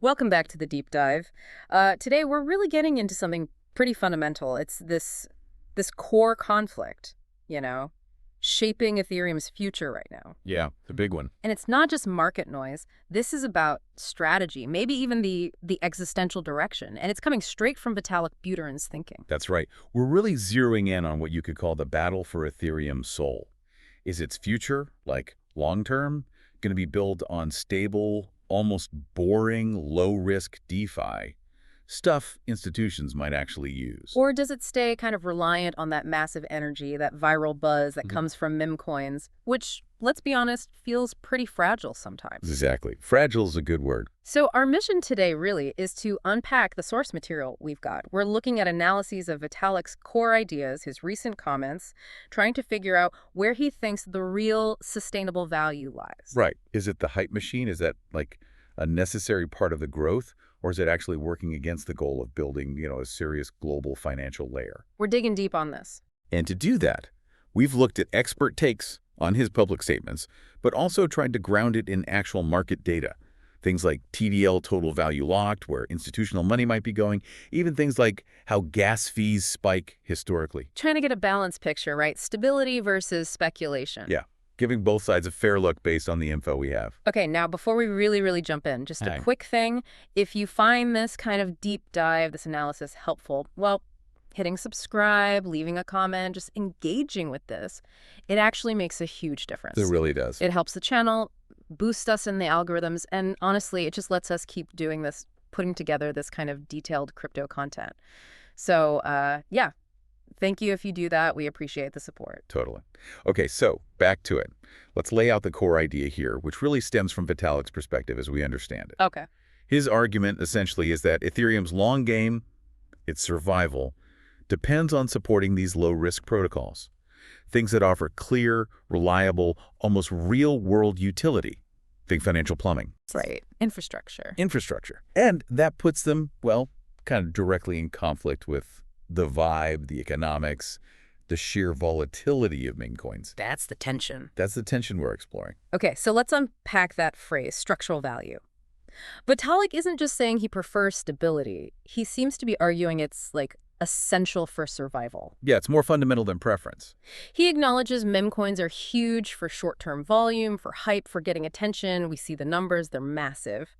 Welcome back to the deep dive. Today we're really getting into something pretty fundamental. It's this core conflict, you know, shaping Ethereum's future right now. Yeah, the big one. And it's not just market noise. This is about strategy, maybe even the existential direction. And it's coming straight from Vitalik Buterin's thinking. That's right. We're really zeroing in on what you could call the battle for Ethereum's soul. Is its future, like long-term, going to be built on stable, almost boring, low-risk DeFi, stuff institutions might actually use? Or does it stay kind of reliant on that massive energy, that viral buzz that comes from Memecoins, which, let's be honest, feels pretty fragile sometimes? Exactly. Fragile is a good word. So our mission today really is to unpack the source material we've got. We're looking at analyses of Vitalik's core ideas, his recent comments, trying to figure out where he thinks the real sustainable value lies. Right. Is it the hype machine? Is that like a necessary part of the growth? Or is it actually working against the goal of building, a serious global financial layer? We're digging deep on this. And to do that, we've looked at expert takes on his public statements, but also tried to ground it in actual market data. Things like TDL, total value locked, where institutional money might be going, even things like how gas fees spike historically. Trying to get a balanced picture, right? Stability versus speculation. Yeah, giving both sides a fair look based on the info we have. Okay, now before we really jump in, just a Hi. quick thing. If you find this kind of deep dive, this analysis helpful, well, hitting subscribe, leaving a comment, just engaging with this, it actually makes a huge difference. It really does. It helps the channel, boosts us in the algorithms, and honestly, it just lets us keep doing this, putting together this kind of detailed crypto content. So, yeah, thank you if you do that. We appreciate the support. Totally. Okay, so back to it. Let's lay out the core idea here, which really stems from Vitalik's perspective as we understand it. Okay. His argument essentially is that Ethereum's long game, its survival, depends on supporting these low-risk protocols. Things that offer clear, reliable, almost real-world utility. Think financial plumbing. Right. Infrastructure. Infrastructure. And that puts them, well, kind of directly in conflict with the vibe, the economics, the sheer volatility of Memecoins. That's the tension. That's the tension we're exploring. Okay, so let's unpack that phrase, structural value. Vitalik isn't just saying he prefers stability. He seems to be arguing it's, like, essential for survival. Yeah, it's more fundamental than preference. He acknowledges Memecoins are huge for short-term volume, for hype, for getting attention. We see the numbers, they're massive.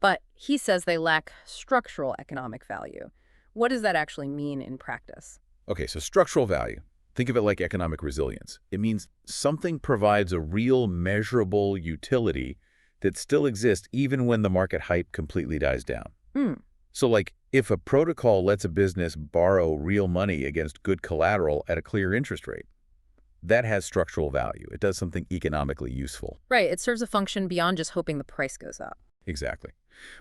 But he says they lack structural economic value. What does that actually mean in practice? Okay, so structural value. Think of it like economic resilience. It means something provides a real measurable utility that still exists even when the market hype completely dies down. So like if a protocol lets a business borrow real money against good collateral at a clear interest rate, that has structural value. It does something economically useful. Right, it serves a function beyond just hoping the price goes up. Exactly.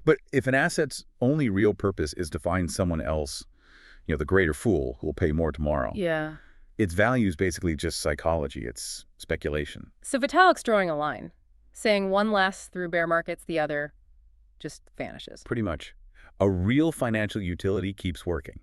But if an asset's only real purpose is to find someone else, the greater fool who will pay more tomorrow, Yeah. its value is basically just psychology. It's speculation. So Vitalik's drawing a line, saying one lasts through bear markets, the other just vanishes. Pretty much. A real financial utility keeps working.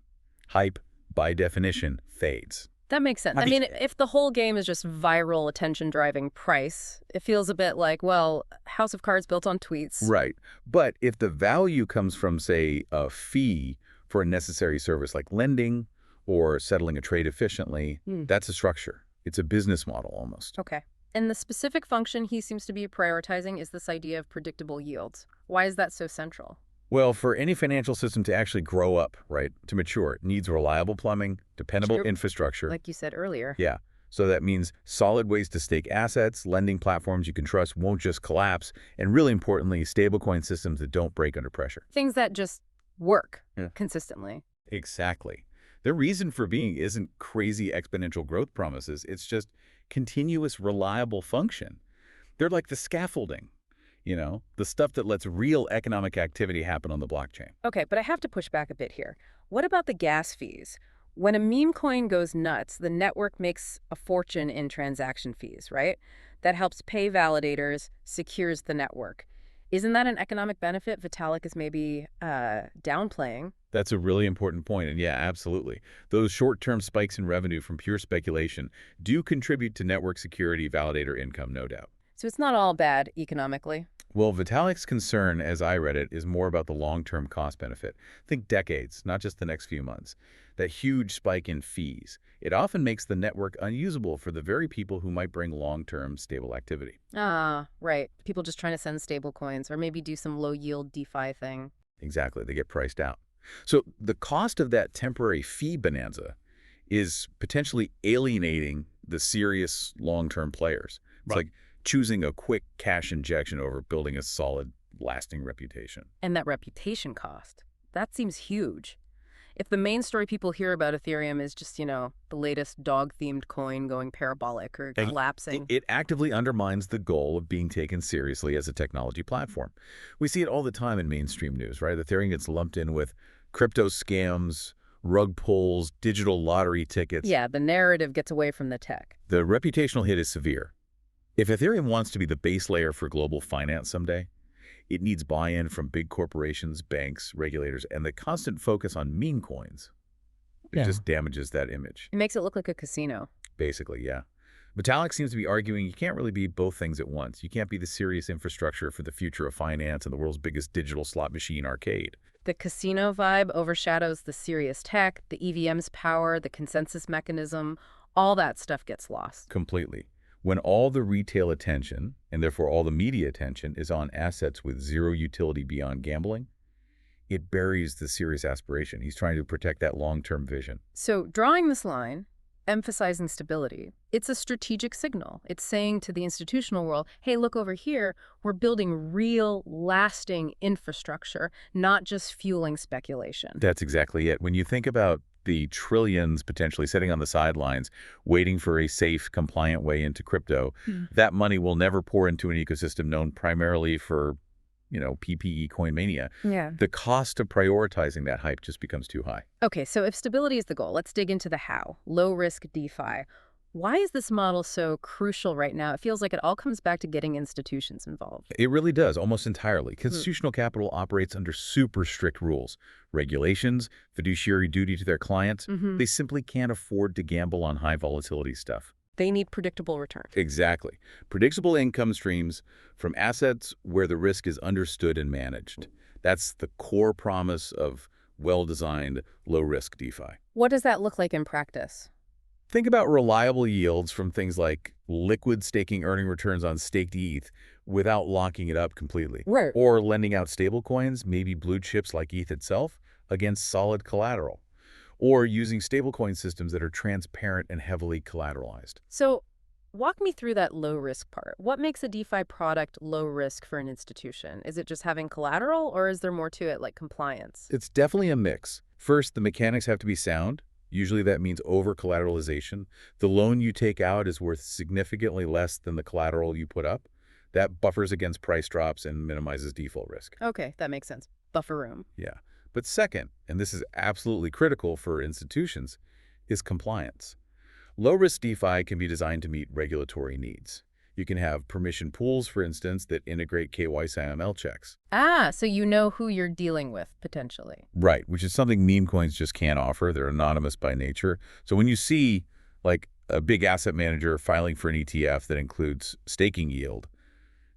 Hype, by definition, fades. That makes sense. I mean, if the whole game is just viral attention-driving price, it feels a bit like, well, House of Cards built on tweets. Right. But if the value comes from, say, a fee for a necessary service like lending or settling a trade efficiently, that's a structure. It's a business model almost. Okay. And the specific function he seems to be prioritizing is this idea of predictable yields. Why is that so central? Well, for any financial system to actually grow up, right, to mature, it needs reliable plumbing, dependable infrastructure. Like you said earlier. Yeah. So that means solid ways to stake assets, lending platforms you can trust won't just collapse, and really importantly, stablecoin systems that don't break under pressure. Things that just work consistently. Exactly. Their reason for being isn't crazy exponential growth promises. It's just continuous, reliable function. They're like the scaffolding, the stuff that lets real economic activity happen on the blockchain. Okay, but I have to push back a bit here. What about the gas fees? When a meme coin goes nuts, the network makes a fortune in transaction fees, right? That helps pay validators, secures the network. Isn't that an economic benefit Vitalik is maybe downplaying? That's a really important point, and yeah, absolutely. Those short-term spikes in revenue from pure speculation do contribute to network security validator income, no doubt. So it's not all bad economically. Well, Vitalik's concern, as I read it, is more about the long-term cost benefit. Think decades, not just the next few months. That huge spike in fees. It often makes the network unusable for the very people who might bring long-term stable activity. Ah, right. People just trying to send stable coins or maybe do some low-yield DeFi thing. Exactly, they get priced out. So the cost of that temporary fee bonanza is potentially alienating the serious long-term players. It's Right. like choosing a quick cash injection over building a solid, lasting reputation. And that reputation cost, that seems huge. If the main story people hear about Ethereum is just, the latest dog-themed coin going parabolic or And It, collapsing. it actively undermines the goal of being taken seriously as a technology platform. We see it all the time in mainstream news, right? Ethereum gets lumped in with crypto scams, rug pulls, digital lottery tickets. Yeah, the narrative gets away from the tech. The reputational hit is severe. If Ethereum wants to be the base layer for global finance someday, it needs buy-in from big corporations, banks, regulators, and the constant focus on meme coins. It Yeah. just damages that image. It makes it look like a casino. Basically, yeah. Vitalik seems to be arguing you can't really be both things at once. You can't be the serious infrastructure for the future of finance and the world's biggest digital slot machine arcade. The casino vibe overshadows the serious tech, the EVM's power, the consensus mechanism. All that stuff gets lost. Completely. When all the retail attention, and therefore all the media attention, is on assets with zero utility beyond gambling, it buries the serious aspiration. He's trying to protect that long-term vision. So drawing this line, emphasizing stability, it's a strategic signal. It's saying to the institutional world, hey, look over here, we're building real, lasting infrastructure, not just fueling speculation. That's exactly it. When you think about the trillions potentially sitting on the sidelines, waiting for a safe, compliant way into crypto, that money will never pour into an ecosystem known primarily for, PPE coin mania. Yeah. The cost of prioritizing that hype just becomes too high. Okay, so if stability is the goal, let's dig into the how. Low-risk DeFi. Why is this model so crucial right now? It feels like it all comes back to getting institutions involved. It really does, almost entirely. Constitutional capital operates under super strict rules, regulations, fiduciary duty to their clients. They simply can't afford to gamble on high volatility stuff. They need predictable return. Exactly. Predictable income streams from assets where the risk is understood and managed. That's the core promise of well-designed, low-risk DeFi. What does that look like in practice? Think about reliable yields from things like liquid staking earning returns on staked ETH without locking it up completely. Right. Or lending out stablecoins, maybe blue chips like ETH itself, against solid collateral. Or using stablecoin systems that are transparent and heavily collateralized. So walk me through that low-risk part. What makes a DeFi product low risk for an institution? Is it just having collateral, or is there more to it, like compliance? It's definitely a mix. First, the mechanics have to be sound. Usually that means over-collateralization. The loan you take out is worth significantly less than the collateral you put up. That buffers against price drops and minimizes default risk. Okay, that makes sense. Buffer room. Yeah. But second, and this is absolutely critical for institutions, is compliance. Low-risk DeFi can be designed to meet regulatory needs. You can have permission pools, for instance, that integrate KYC/AML checks. Ah, so you know who you're dealing with, potentially. Right, which is something meme coins just can't offer. They're anonymous by nature. So when you see, like, a big asset manager filing for an ETF that includes staking yield,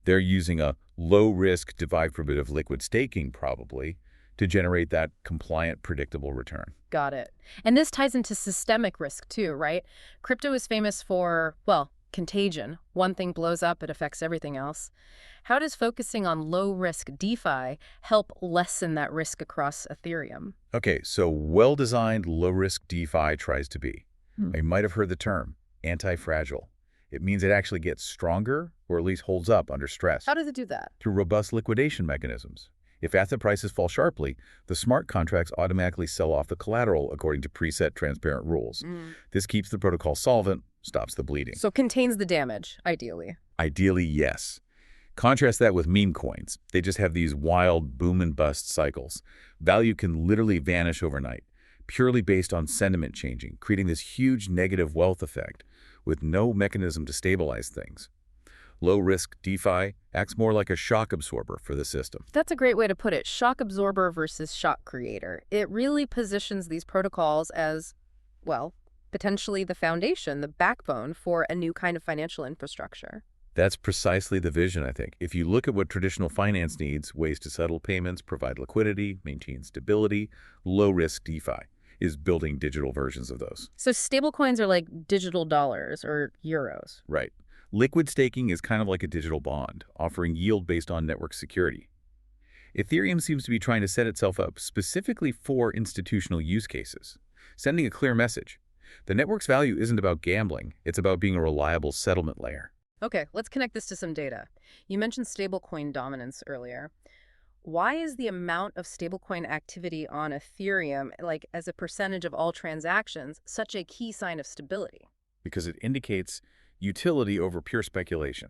they're using a low-risk divide primitive liquid staking, probably, to generate that compliant, predictable return. Got it. And this ties into systemic risk too, right? Crypto is famous for, well, contagion. One thing blows up, it affects everything else. How does focusing on low-risk DeFi help lessen that risk across Ethereum? Okay, so well-designed, low-risk DeFi tries to be. You might have heard the term, anti-fragile. It means it actually gets stronger, or at least holds up under stress. How does it do that? Through robust liquidation mechanisms. If asset prices fall sharply, the smart contracts automatically sell off the collateral according to preset transparent rules. This keeps the protocol solvent, stops the bleeding. So contains the damage, ideally. Ideally, yes. Contrast that with meme coins. They just have these wild boom and bust cycles. Value can literally vanish overnight, purely based on sentiment changing, creating this huge negative wealth effect with no mechanism to stabilize things. Low-risk DeFi acts more like a shock absorber for the system. That's a great way to put it. Shock absorber versus shock creator. It really positions these protocols as, well, potentially the foundation, the backbone for a new kind of financial infrastructure. That's precisely the vision, I think. If you look at what traditional finance needs, ways to settle payments, provide liquidity, maintain stability, low-risk DeFi is building digital versions of those. So stablecoins are like digital dollars or euros. Right. Liquid staking is kind of like a digital bond, offering yield based on network security. Ethereum seems to be trying to set itself up specifically for institutional use cases, sending a clear message. The network's value isn't about gambling, it's about being a reliable settlement layer. Okay, let's connect this to some data. You mentioned stablecoin dominance earlier. Why is the amount of stablecoin activity on Ethereum, like as a percentage of all transactions, such a key sign of stability? Because it indicates utility over pure speculation.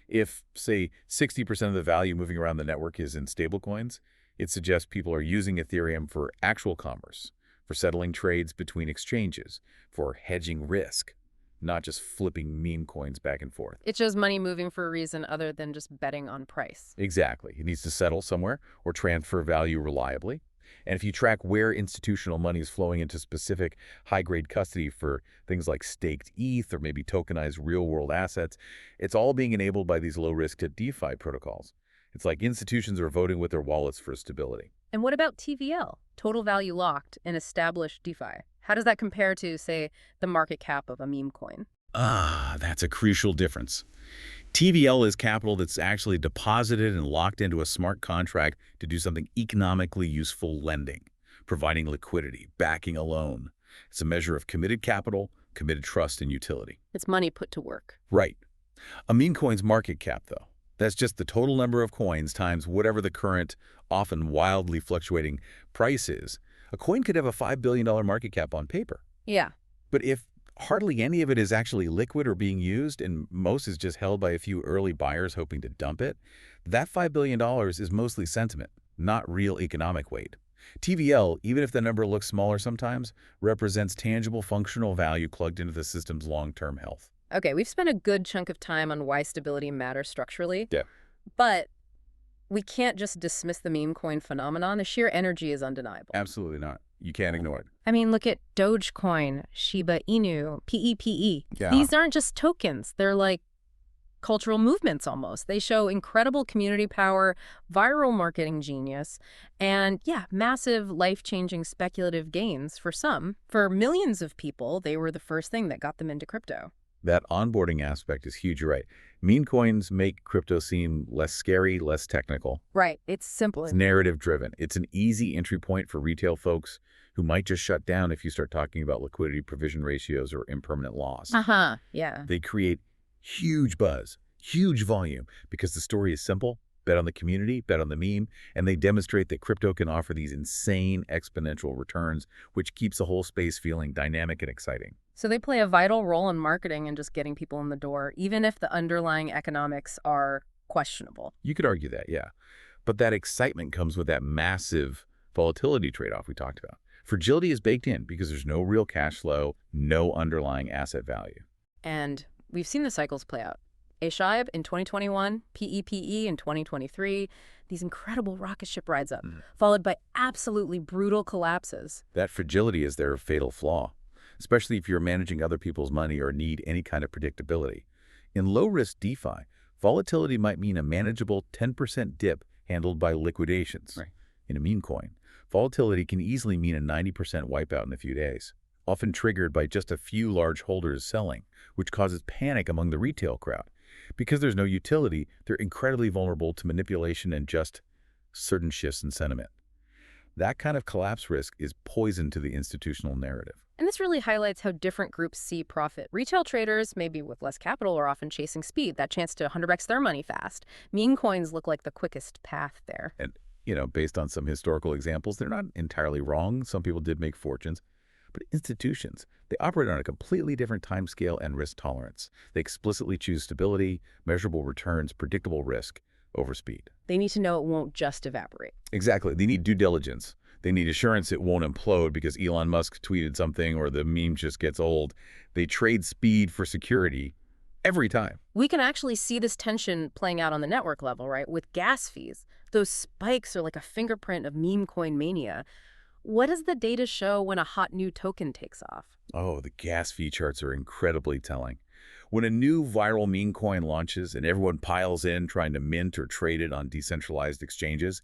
If, say, 60% of the value moving around the network is in stablecoins, it suggests people are using Ethereum for actual commerce, for settling trades between exchanges, for hedging risk, not just flipping meme coins back and forth. It shows money moving for a reason other than just betting on price. Exactly. It needs to settle somewhere or transfer value reliably. And if you track where institutional money is flowing into specific high-grade custody for things like staked ETH or maybe tokenized real-world assets, it's all being enabled by these low-risk DeFi protocols. It's like institutions are voting with their wallets for stability. And what about TVL, total value locked in established DeFi? How does that compare to, say, the market cap of a meme coin? That's a crucial difference. TVL is capital that's actually deposited and locked into a smart contract to do something economically useful lending, providing liquidity, backing a loan. It's a measure of committed capital, committed trust, and utility. It's money put to work. Right. A meme coin's market cap, though, that's just the total number of coins times whatever the current, often wildly fluctuating price is. A coin could have a $5 billion market cap on paper. Yeah. But if hardly any of it is actually liquid or being used, and most is just held by a few early buyers hoping to dump it, that $5 billion is mostly sentiment, not real economic weight. TVL, even if the number looks smaller sometimes, represents tangible functional value plugged into the system's long-term health. Okay, we've spent a good chunk of time on why stability matters structurally. Yeah. But we can't just dismiss the meme coin phenomenon. The sheer energy is undeniable. Absolutely not. You can't ignore it. I mean, look at Dogecoin, Shiba Inu, PEPE. Yeah. These aren't just tokens. They're like cultural movements almost. They show incredible community power, viral marketing genius, and yeah, massive life-changing speculative gains for some. For millions of people, they were the first thing that got them into crypto. That onboarding aspect is huge, you're right. Meme coins make crypto seem less scary, less technical. Right. It's simple. It's narrative-driven. It's an easy entry point for retail folks who might just shut down if you start talking about liquidity provision ratios or impermanent loss. Yeah. They create huge buzz, huge volume, because the story is simple. Bet on the community, bet on the meme, and they demonstrate that crypto can offer these insane exponential returns, which keeps the whole space feeling dynamic and exciting. So they play a vital role in marketing and just getting people in the door, even if the underlying economics are questionable. You could argue that, yeah. But that excitement comes with that massive volatility trade-off we talked about. Fragility is baked in because there's no real cash flow, no underlying asset value. And we've seen the cycles play out. ASHIBE in 2021, PEPE in 2023, these incredible rocket ship rides up, followed by absolutely brutal collapses. That fragility is their fatal flaw, especially if you're managing other people's money or need any kind of predictability. In low-risk DeFi, volatility might mean a manageable 10% dip handled by liquidations. Right. In a meme coin, volatility can easily mean a 90% wipeout in a few days, often triggered by just a few large holders selling, which causes panic among the retail crowd. Because there's no utility, they're incredibly vulnerable to manipulation and just certain shifts in sentiment. That kind of collapse risk is poison to the institutional narrative. And this really highlights how different groups see profit. Retail traders, maybe with less capital, are often chasing speed, that chance to 100x their money fast. Meme coins look like the quickest path there. And, based on some historical examples, they're not entirely wrong. Some people did make fortunes. But institutions, they operate on a completely different timescale and risk tolerance. They explicitly choose stability, measurable returns, predictable risk over speed. They need to know it won't just evaporate. Exactly. They need due diligence. They need assurance it won't implode because Elon Musk tweeted something or the meme just gets old. They trade speed for security every time. We can actually see this tension playing out on the network level, right? With gas fees. Those spikes are like a fingerprint of meme coin mania. What does the data show when a hot new token takes off? Oh, the gas fee charts are incredibly telling. When a new viral meme coin launches and everyone piles in trying to mint or trade it on decentralized exchanges,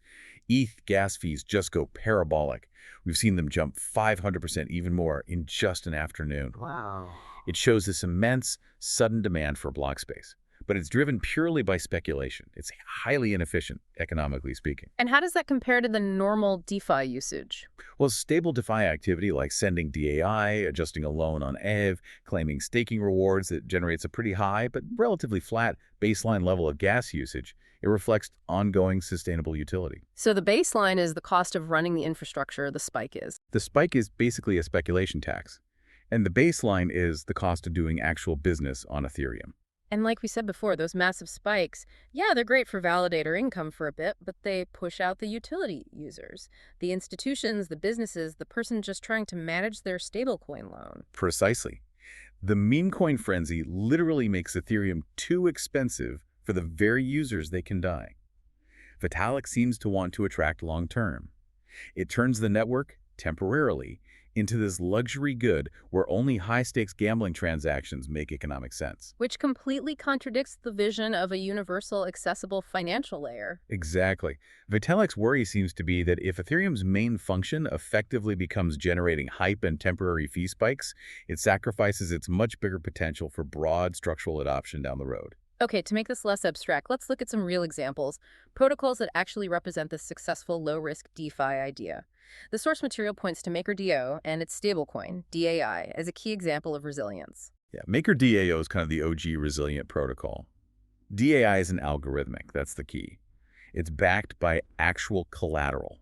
ETH gas fees just go parabolic. We've seen them jump 500%, even more, in just an afternoon. Wow. It shows this immense, sudden demand for block space. But it's driven purely by speculation. It's highly inefficient, economically speaking. And how does that compare to the normal DeFi usage? Well, stable DeFi activity like sending DAI, adjusting a loan on EV, claiming staking rewards that generates a pretty high but relatively flat baseline level of gas usage, it reflects ongoing sustainable utility. So the baseline is the cost of running the infrastructure, the spike is. The spike is basically a speculation tax, and the baseline is the cost of doing actual business on Ethereum. And like we said before, those massive spikes, yeah, they're great for validator income for a bit, but they push out the utility users, the institutions, the businesses, the person just trying to manage their stablecoin loan. Precisely. The meme coin frenzy literally makes Ethereum too expensive for the very users they can die. Vitalik seems to want to attract long-term. It turns the network, temporarily, into this luxury good where only high-stakes gambling transactions make economic sense. Which completely contradicts the vision of a universal, accessible financial layer. Exactly. Vitalik's worry seems to be that if Ethereum's main function effectively becomes generating hype and temporary fee spikes, it sacrifices its much bigger potential for broad structural adoption down the road. Okay, to make this less abstract, let's look at some real examples, protocols that actually represent the successful low-risk DeFi idea. The source material points to MakerDAO and its stablecoin, DAI, as a key example of resilience. Yeah, MakerDAO is kind of the OG resilient protocol. DAI is an algorithmic, that's the key. It's backed by actual collateral,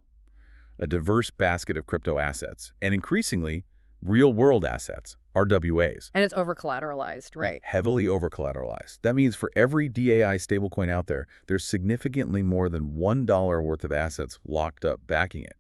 a diverse basket of crypto assets, and increasingly, real-world assets, RWAs. And it's over-collateralized, right? Heavily over-collateralized. That means for every DAI stablecoin out there, there's significantly more than $1 worth of assets locked up backing it.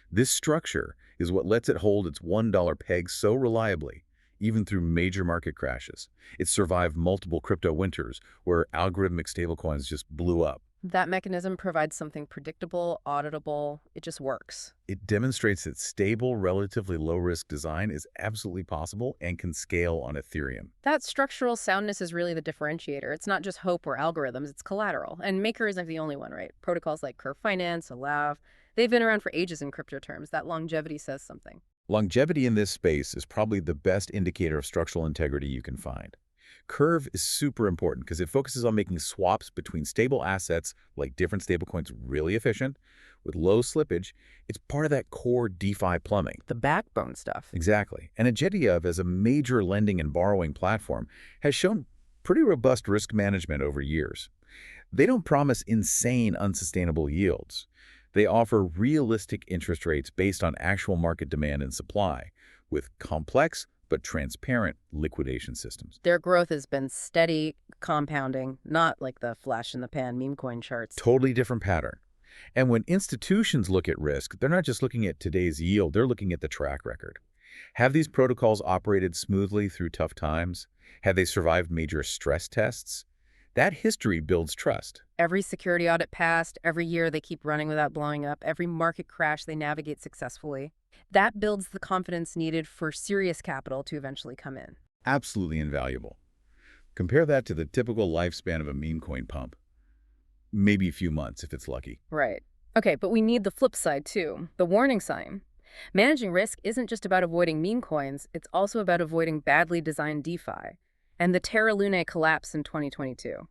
This structure is what lets it hold its $1 peg so reliably, even through major market crashes. It's survived multiple crypto winters where algorithmic stablecoins just blew up. That mechanism provides something predictable, auditable. It just works. It demonstrates that stable, relatively low-risk design is absolutely possible and can scale on Ethereum. That structural soundness is really the differentiator. It's not just hope or algorithms, it's collateral. And Maker isn't the only one, right? Protocols like Curve Finance, Allow, they've been around for ages in crypto terms. That longevity says something. Longevity in this space is probably the best indicator of structural integrity you can find. Curve is super important because it focuses on making swaps between stable assets like different stablecoins really efficient with low slippage. It's part of that core DeFi plumbing. The backbone stuff. Exactly. And Agetiav, as a major lending and borrowing platform, has shown pretty robust risk management over years. They don't promise insane, unsustainable yields. They offer realistic interest rates based on actual market demand and supply, with complex but transparent liquidation systems. Their growth has been steady, compounding, not like the flash-in-the-pan meme coin charts. Totally different pattern. And when institutions look at risk, they're not just looking at today's yield, they're looking at the track record. Have these protocols operated smoothly through tough times? Have they survived major stress tests? That history builds trust. Every security audit passed, every year they keep running without blowing up, every market crash they navigate successfully. That builds the confidence needed for serious capital to eventually come in. Absolutely invaluable. Compare that to the typical lifespan of a meme coin pump. Maybe a few months if it's lucky. Right. Okay, but we need the flip side too, the warning sign. Managing risk isn't just about avoiding meme coins, it's also about avoiding badly designed DeFi. And the Terra Lunae collapse in 2022.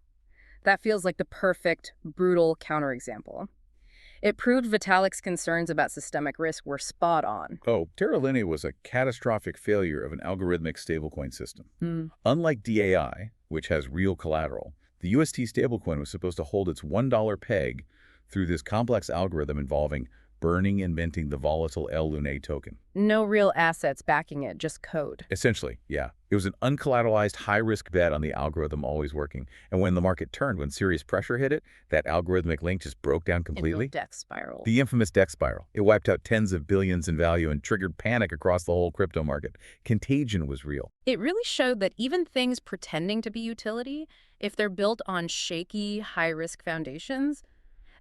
That feels like the perfect, brutal counterexample. It proved Vitalik's concerns about systemic risk were spot on. Oh, Terra Lunae was a catastrophic failure of an algorithmic stablecoin system. Unlike DAI, which has real collateral, the UST stablecoin was supposed to hold its $1 peg through this complex algorithm involving burning and minting the volatile L Lunae token. No real assets backing it, just code. Essentially, yeah. It was an uncollateralized, high-risk bet on the algorithm always working. And when the market turned, when serious pressure hit it, that algorithmic link just broke down completely. Death spiral. The infamous death spiral. It wiped out tens of billions in value and triggered panic across the whole crypto market. Contagion was real. It really showed that even things pretending to be utility, if they're built on shaky, high-risk foundations,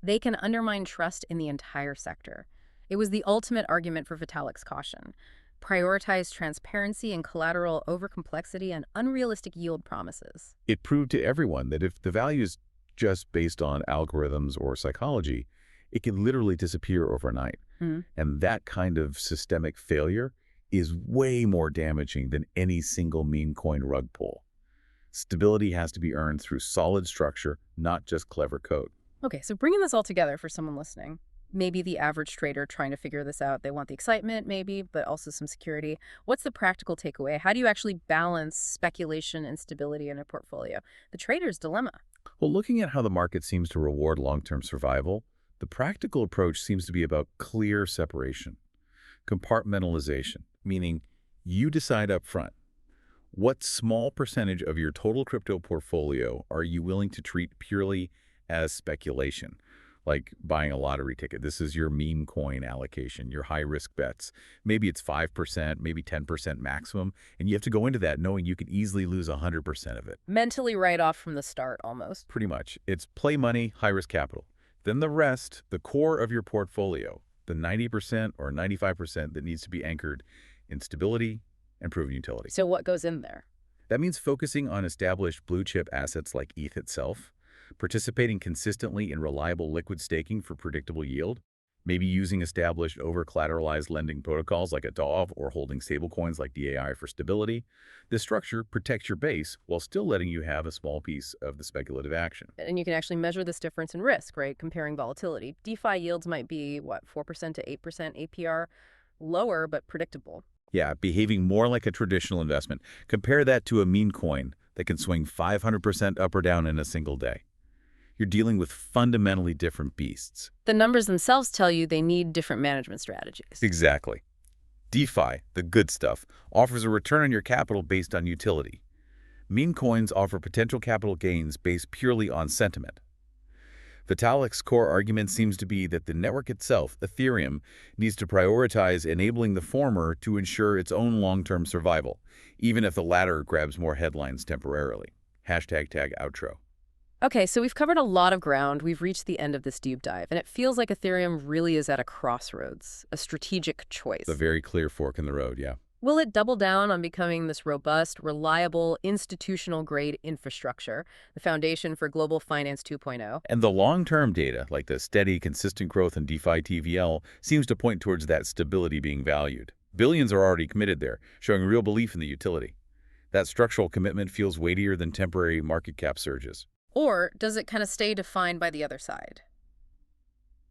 they can undermine trust in the entire sector. It was the ultimate argument for Vitalik's caution. prioritize transparency and collateral over complexity and unrealistic yield promises. It proved to everyone that if the value is just based on algorithms or psychology, it can literally disappear overnight. And that kind of systemic failure is way more damaging than any single meme coin rug pull. Stability has to be earned through solid structure, not just clever code. Okay, so bringing this all together for someone listening, maybe the average trader trying to figure this out, they want the excitement maybe, but also some security. What's the practical takeaway? How do you actually balance speculation and stability in a portfolio? The trader's dilemma. Well, looking at how the market seems to reward long-term survival, the practical approach seems to be about clear separation, compartmentalization, meaning you decide up front, what small percentage of your total crypto portfolio are you willing to treat purely as speculation, like buying a lottery ticket? This is your meme coin allocation, your high-risk bets. Maybe it's 5%, maybe 10% maximum, and you have to go into that knowing you could easily lose 100% of it. Mentally write off from the start, almost. Pretty much. It's play money, high-risk capital. Then the rest, the core of your portfolio, the 90% or 95% that needs to be anchored in stability and proven utility. So what goes in there? That means focusing on established blue-chip assets like ETH itself, participating consistently in reliable liquid staking for predictable yield, maybe using established over-collateralized lending protocols like a DAW or holding stablecoins like DAI for stability. This structure protects your base while still letting you have a small piece of the speculative action. And you can actually measure this difference in risk, right? Comparing volatility. DeFi yields might be, 4% to 8% APR, lower but predictable. Yeah, behaving more like a traditional investment. Compare that to a meme coin that can swing 500% up or down in a single day. You're dealing with fundamentally different beasts. The numbers themselves tell you they need different management strategies. Exactly. DeFi, the good stuff, offers a return on your capital based on utility. Meme coins offer potential capital gains based purely on sentiment. Vitalik's core argument seems to be that the network itself, Ethereum, needs to prioritize enabling the former to ensure its own long-term survival, even if the latter grabs more headlines temporarily. #outro. Okay, so we've covered a lot of ground. We've reached the end of this deep dive, and it feels like Ethereum really is at a crossroads, a strategic choice. A very clear fork in the road, yeah. Will it double down on becoming this robust, reliable, institutional-grade infrastructure, the foundation for global finance 2.0? And the long-term data, like the steady, consistent growth in DeFi TVL, seems to point towards that stability being valued. Billions are already committed there, showing real belief in the utility. That structural commitment feels weightier than temporary market cap surges. Or does it kind of stay defined by the other side?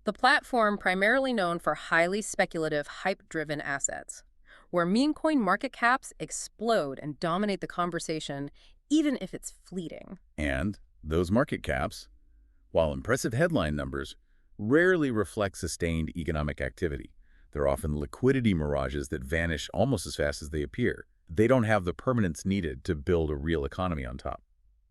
The platform primarily known for highly speculative, hype-driven assets, where meme coin market caps explode and dominate the conversation, even if it's fleeting. And those market caps, while impressive headline numbers, rarely reflect sustained economic activity. They're often liquidity mirages that vanish almost as fast as they appear. They don't have the permanence needed to build a real economy on top.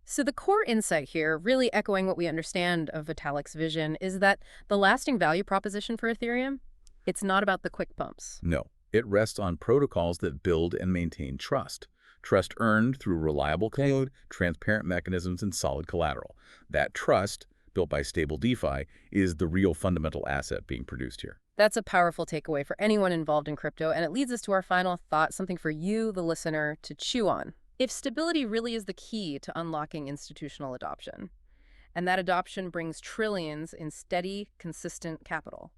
So the core insight here, really echoing what we understand of Vitalik's vision, is that the lasting value proposition for Ethereum, it's not about the quick pumps. No. It rests on protocols that build and maintain trust. Trust earned through reliable code, transparent mechanisms, and solid collateral. That trust, built by stable DeFi, is the real fundamental asset being produced here. That's a powerful takeaway for anyone involved in crypto, and it leads us to our final thought, something for you, the listener, to chew on. If stability really is the key to unlocking institutional adoption, and that adoption brings trillions in steady, consistent capital,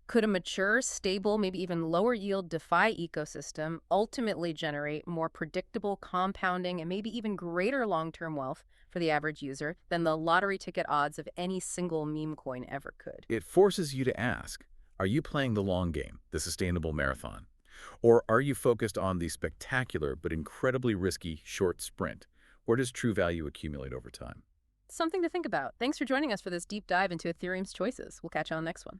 could a mature, stable, maybe even lower-yield DeFi ecosystem ultimately generate more predictable compounding and maybe even greater long-term wealth for the average user than the lottery ticket odds of any single meme coin ever could? It forces you to ask, are you playing the long game, the sustainable marathon? Or are you focused on the spectacular but incredibly risky short sprint? Where does true value accumulate over time? Something to think about. Thanks for joining us for this deep dive into Ethereum's choices. We'll catch you on the next one.